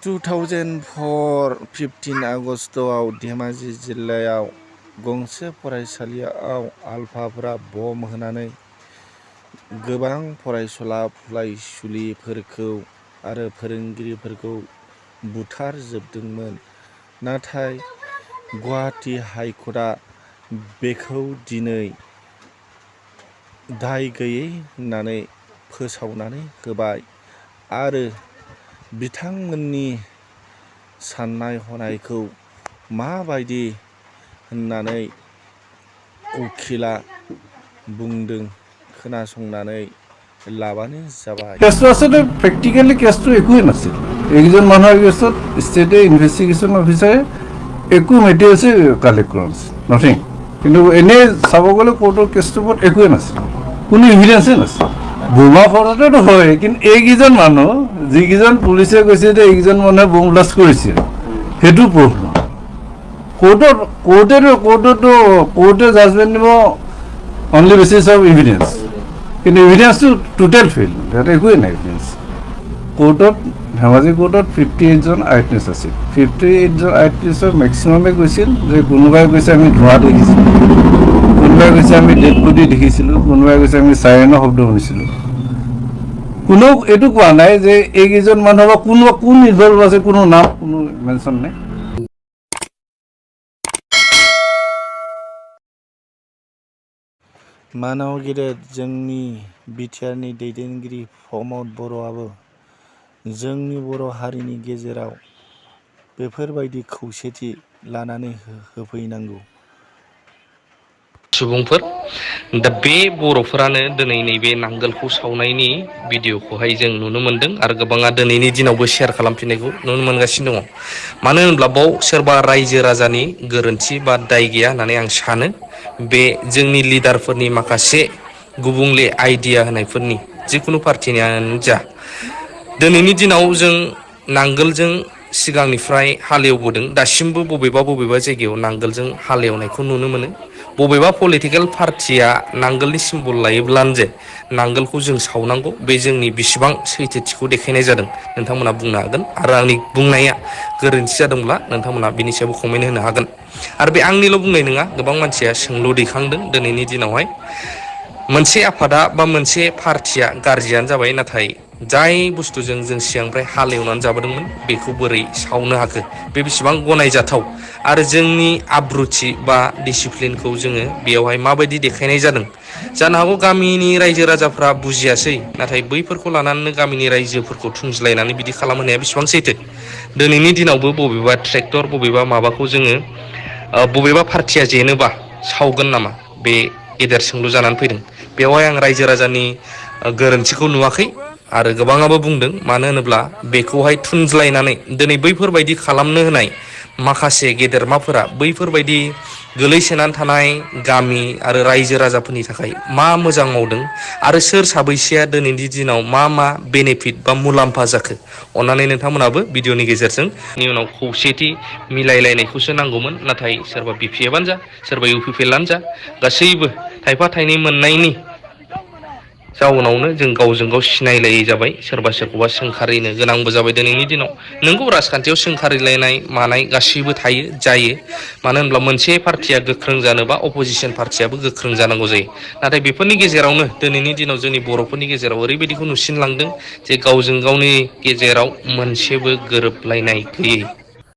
2004 15 आगस्तआव धेमाजि जिल्लायाव गंसे फरायसालियाव आलफाफोरा बम होनानै गोबां फरायसुला फरायसुलिफोरखौ आरो फोरोंगिरिफोरखौ बुथारजोबदोंमोन। नाथाय गुवाहाटी हाइकर्टआ बेखौ दिनै दाय गैयै होननानै फोसावनानै होबाय आरो बिथांमोननि साननाय हनायखौ माबायदि होननानै उखिला बुंदों खोनासंनानै लाबानो जाबाय। केसটো आसलতে প্ৰেক্টিকেলি কেসটো একোৱেই নাছিল। একজন মানুহৰ কেছত ষ্টেটে ইনভেষ্টিগেশ্যন অফিচাৰে একো মেটেৰিয়েলছে কালেক্ট কৰা নাছিল, নাথিং। কিন্তু এনেই চাব গ'লে কোৰ্টৰ কেছটোৰ ওপৰত একোৱেই নাছিল, কোনো ইভিডেন্সেই নাছিল। বোমা ফটোতো হয়, কিন্তু এইকেইজন মানুহ যিকেইজন পুলিচে কৈছে যে এইকেইজন মানুহে বোম ব্লাষ্ট কৰিছে সেইটো প্ৰুফ নহয়। কোৰ্টে জাজমেণ্ট দিব অনলি বেচিছ অফ ইভিডেন্স, কিন্তু ইভিডেন্সটো টোটেল ফেইল, তাতে একোৱেই নাই ইভিডেন্স। কোৰ্টত ধেমাজি কোৰ্টত 58জন আইটনেছ আছিল। 58জন আইটনেছৰ মেক্সিমামে কৈছিল যে কোনোবাই কৈছে আমি ধোঁৱা দেখিছিলোঁ, কোনোবাই কৈছে আমি ডেড বডি দেখিছিলোঁ, কোনোবাই কৈছে আমি চাইৰেনৰ শব্দ শুনিছিলোঁ। কোনেও এইটো কোৱা নাই যে এইকেইজন মানুহ বা কোন ইনভলভ আছে, কোনো নাম কোনো মেনশ্যন নাই। मानाव गेदेर जोंनि बिटिआरनि दैदेनगिरि प्रमद बर'आबो जोंनि बर' हारिनि गेजेराव बेफोरबायदि खौसेथि लानानै होफैनांगौ। सुबुंफोर दा बे बर'फोरानो दिनै नैबे नांगोलखौ सावनायनि भिडिअखौहाय जों नुनो मोन्दों आरो गोबाङा दिनैनि दिनावबो शेयार खालामफिननायखौ नुनो मोनगासिनो दङ। मानो होनब्ला बाव सोरबा रायजो राजानि गोरोन्थि बा दाय गैया होननानै आं सानो। बे जोंनि लिडारफोरनि माखासे गुबुंले आइडिया होनायफोरनि जिखुनु पार्टिनियानो जा, दिनैनि दिनाव जों नांगोलजों सिगांनिफ्राय हालेवबोदों, दासिमबो बबेबा जायगायाव नांगोलजों हालेवनायखौ नुनो मोनो। बबेबा पलिटिकेल पार्टिया नांगोलनि सिम्बल लायोब्लानो जे नांगोलखौ जों सावनांगौ, बे जोंनि बेसेबां सैथोथिखौ देखायनाय जादों नोंथांमोना बुंनो हागोन। आरो आंनि बुंनाया गोरोन्थि जादोंब्ला नोंथांमोना बिनि सायाव कमेन्ट होनो हागोन। आरो बे आंनिल' बुंनाय नङा, गोबां मानसिया सोंलु दैखांदों दिनैनि दिनावहाय मोनसे आफादा बा मोनसे पार्टिया गाज्रियानो जाबाय, नाथाय जाय बुस्थुजों जों सिगांनिफ्राय हालेवनानै जाबोदोंमोन बेखौ बोरै सावनो हाखो, बे बेसेबां गनायजाथाव आरो जोंनि आब्रुथि बा डिसिप्लिनखौ जोङो बेयावहाय माबायदि देखायनाय जादों। जानो हागौ गामिनि रायजो राजाफ्रा बुजियासै, नाथाय बैफोरखौ लानानैनो गामिनि रायजोफोरखौ थुंज्लायनानै बिदि खालामहोनाया बेसेबां सैथो। दिनैनि दिनावबो बबेबा ट्रेक्टर बबेबा माबाखौ जोङो बबेबा पार्टिया जेनोबा सावगोन नामा, बे गेदेर सोंलु जानानै फैदों। बेवहाय आं रायजो राजानि गोरोन्थिखौ नुवाखै आरो गोबाङाबो बुंदों। मानो होनोब्ला बेखौहाय थुनज्लायनानै दिनै बैफोरबायदि खालामनो होनाय माखासे गेदेरमाफोरा बैफोरबायदि गोलैसोनानै थानाय गामि आरो रायजो राजाफोरनि थाखाय मा मोजां मावदों आरो सोर साबैसेया दिनैनि दिनाव मा बेनिफिट बा मुलाम्फा जाखो, अन्नानै नोंथांमोनाबो भिडिअनि गेजेरजों उनाव खौसेथि मिलायलायनायखौसो नांगौमोन। नाथाय सोरबा बिपिएफआनो जा सोरबा इउपिपिएलआनो जा, गासैबो थायफा थाइनै मोननायनि जाउनावनो जों गावजों गाव सिनायलायै जाबाय, सोरबा सोरखौबा सोंखारिनो गोनांबो जाबाय। दिनैनि दिनाव नोंगौ राजखान्थियाव सोंखारिलायनाय मानाय गासैबो थायो, जायो। मानो होनब्ला मोनसे पार्टिया गोख्रों जानोबा अपोजिसन पार्टियाबो गोख्रों जानांगौ जायो। नाथाय बेफोरनि गेजेरावनो दिनैनि दिनाव जोंनि बर'फोरनि गेजेराव ओरैबायदिखौ नुसिनलांदों जे गावजों गावनि गेजेराव मोनसेबो गोरोबलायनाय गैयै।